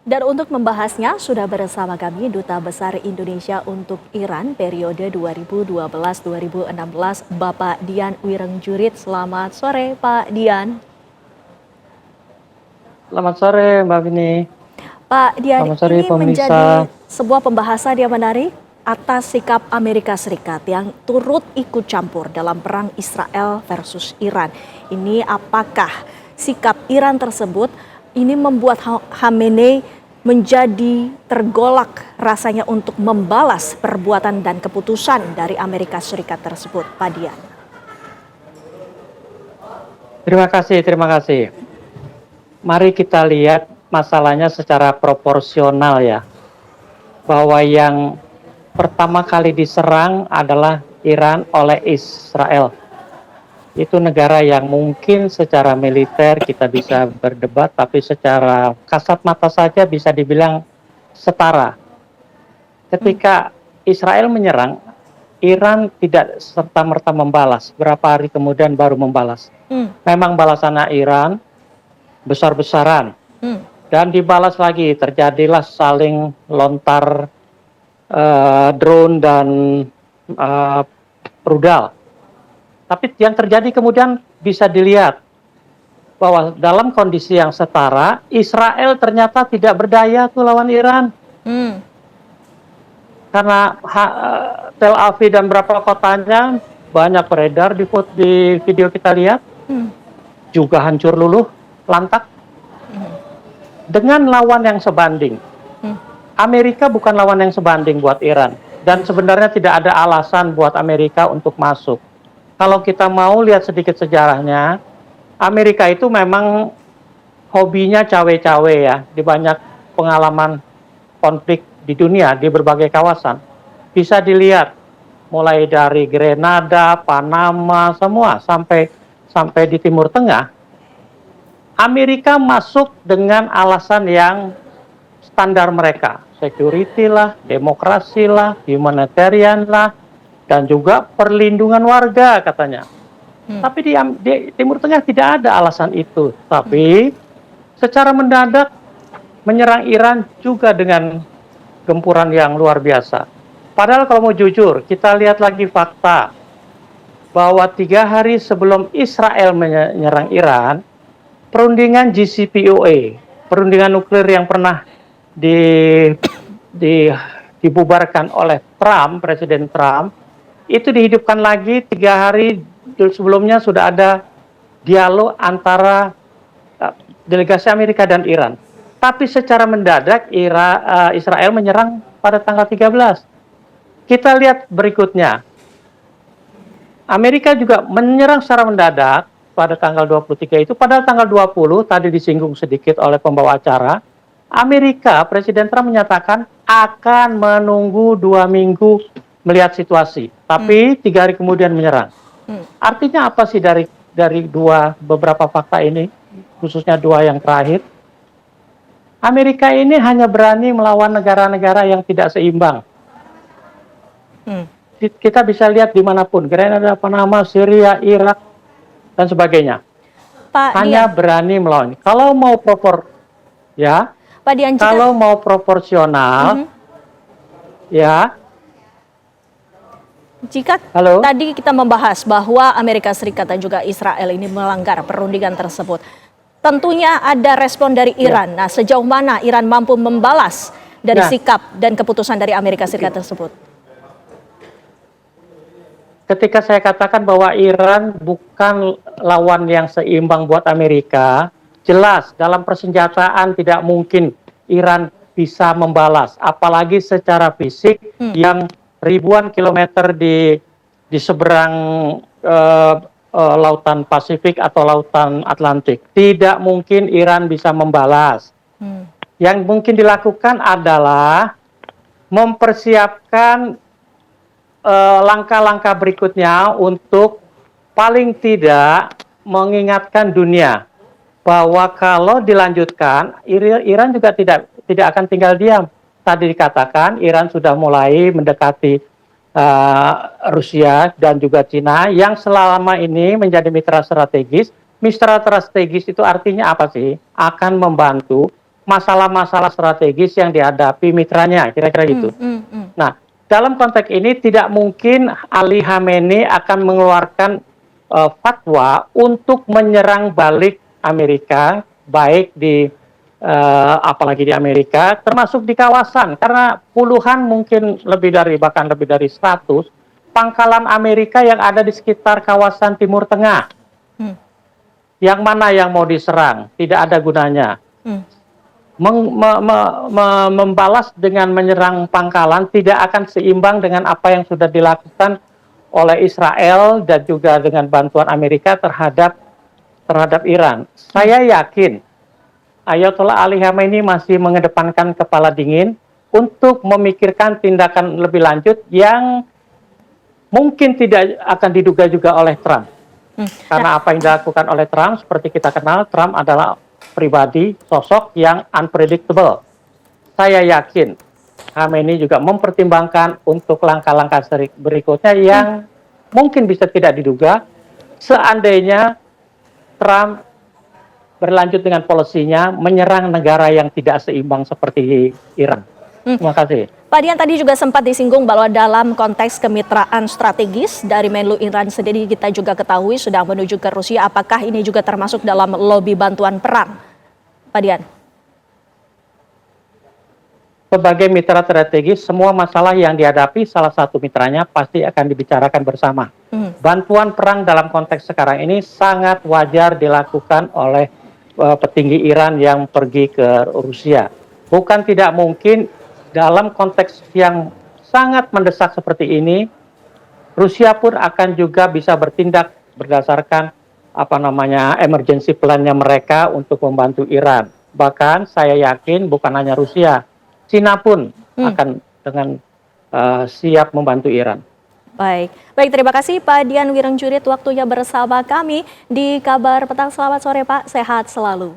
Dan untuk membahasnya, sudah bersama kami Duta Besar Indonesia untuk Iran periode 2012-2016, Bapak Dian Wirengjurit. Selamat sore, Pak Dian. Selamat sore, Mbak Vini. Pak Dian, Selamat sore, ini menjadi pemirsa. sebuah pembahasan yang menarik atas sikap Amerika Serikat yang turut ikut campur dalam perang Israel versus Iran. Ini apakah sikap Iran tersebut ini membuat Khamenei menjadi tergolak rasanya untuk membalas perbuatan dan keputusan dari Amerika Serikat tersebut, Pak Dian? Terima kasih. Mari kita lihat masalahnya secara proporsional ya. Bahwa yang pertama kali diserang adalah Iran oleh Israel. Itu negara yang mungkin secara militer kita bisa berdebat, tapi secara kasat mata saja bisa dibilang setara. Ketika Israel menyerang, Iran tidak serta-merta membalas. Berapa hari kemudian baru membalas. Memang balasannya Iran besar-besaran. Dan dibalas lagi, terjadilah saling lontar drone dan rudal. Tapi yang terjadi kemudian bisa dilihat bahwa dalam kondisi yang setara, Israel ternyata tidak berdaya tuh lawan Iran. Karena Tel Aviv dan beberapa kotanya banyak beredar di video kita lihat, juga hancur luluh, lantak. Dengan lawan yang sebanding. Amerika bukan lawan yang sebanding buat Iran. Dan sebenarnya tidak ada alasan buat Amerika untuk masuk. Kalau kita mau lihat sedikit sejarahnya, Amerika itu memang hobinya cawe-cawe ya, di banyak pengalaman konflik di dunia, di berbagai kawasan. Bisa dilihat, mulai dari Grenada, Panama, semua, sampai di Timur Tengah, Amerika masuk dengan alasan yang standar mereka. Security lah, demokrasi lah, humanitarian lah, dan juga perlindungan warga katanya. Tapi di Timur Tengah tidak ada alasan itu. Tapi secara mendadak menyerang Iran juga dengan gempuran yang luar biasa. Padahal kalau mau jujur, kita lihat lagi fakta bahwa 3 hari sebelum Israel menyerang Iran, perundingan JCPOA, perundingan nuklir yang pernah dibubarkan oleh Trump, Presiden Trump, itu dihidupkan lagi 3 hari sebelumnya. Sudah ada dialog antara delegasi Amerika dan Iran. Tapi secara mendadak Israel menyerang pada tanggal 13. Kita lihat berikutnya. Amerika juga menyerang secara mendadak pada tanggal 23 itu. Pada tanggal 20, tadi disinggung sedikit oleh pembawa acara, Amerika, Presiden Trump menyatakan akan menunggu 2 minggu melihat situasi. Tapi 3 hari kemudian menyerang. Artinya apa sih dari beberapa fakta ini, khususnya 2 yang terakhir? Amerika ini hanya berani melawan negara-negara yang tidak seimbang. Kita bisa lihat dimanapun, Grenada, Panama, Syria, Irak, dan sebagainya. Hanya berani melawan. Kalau mau kalau mau proporsional, ya. Jika tadi kita membahas bahwa Amerika Serikat dan juga Israel ini melanggar perundingan tersebut, tentunya ada respon dari Iran. Nah, sejauh mana Iran mampu membalas dari sikap dan keputusan dari Amerika Serikat tersebut? Ketika saya katakan bahwa Iran bukan lawan yang seimbang buat Amerika, jelas dalam persenjataan tidak mungkin Iran bisa membalas, apalagi secara fisik yang ribuan kilometer di seberang lautan Pasifik atau lautan Atlantik. Tidak mungkin Iran bisa membalas. Yang mungkin dilakukan adalah mempersiapkan langkah-langkah berikutnya untuk paling tidak mengingatkan dunia bahwa kalau dilanjutkan, Iran juga tidak akan tinggal diam. Tadi dikatakan Iran sudah mulai mendekati Rusia dan juga Cina yang selama ini menjadi mitra strategis. Mitra strategis itu artinya apa sih? Akan membantu masalah-masalah strategis yang dihadapi mitranya, kira-kira gitu. Nah, dalam konteks ini tidak mungkin Ali Khamenei akan mengeluarkan fatwa untuk menyerang balik Amerika, baik di apalagi di Amerika, termasuk di kawasan, karena puluhan mungkin bahkan lebih dari 100 pangkalan Amerika yang ada di sekitar kawasan Timur Tengah. Yang mana yang mau diserang? Tidak ada gunanya. Membalas dengan menyerang pangkalan tidak akan seimbang dengan apa yang sudah dilakukan oleh Israel dan juga dengan bantuan Amerika terhadap Iran. Saya yakin Ayatollah Ali Khamenei masih mengedepankan kepala dingin untuk memikirkan tindakan lebih lanjut yang mungkin tidak akan diduga juga oleh Trump. Karena apa yang dilakukan oleh Trump, seperti kita kenal, Trump adalah pribadi, sosok yang unpredictable. Saya yakin Khamenei juga mempertimbangkan untuk langkah-langkah berikutnya yang mungkin bisa tidak diduga seandainya Trump berlanjut dengan polisinya menyerang negara yang tidak seimbang seperti Iran. Terima kasih. Pak Dian, tadi juga sempat disinggung bahwa dalam konteks kemitraan strategis dari Menlu Iran sendiri kita juga ketahui sudah menuju ke Rusia. Apakah ini juga termasuk dalam lobi bantuan perang, Pak Dian? Sebagai mitra strategis, semua masalah yang dihadapi salah satu mitranya pasti akan dibicarakan bersama. Bantuan perang dalam konteks sekarang ini sangat wajar dilakukan oleh petinggi Iran yang pergi ke Rusia. Bukan tidak mungkin dalam konteks yang sangat mendesak seperti ini, Rusia pun akan juga bisa bertindak berdasarkan emergency plan-nya mereka untuk membantu Iran. Bahkan saya yakin bukan hanya Rusia, Cina pun akan dengan siap membantu Iran. Baik, terima kasih Pak Dian Wirengjurit waktunya bersama kami di Kabar Petang. Selamat sore Pak, sehat selalu.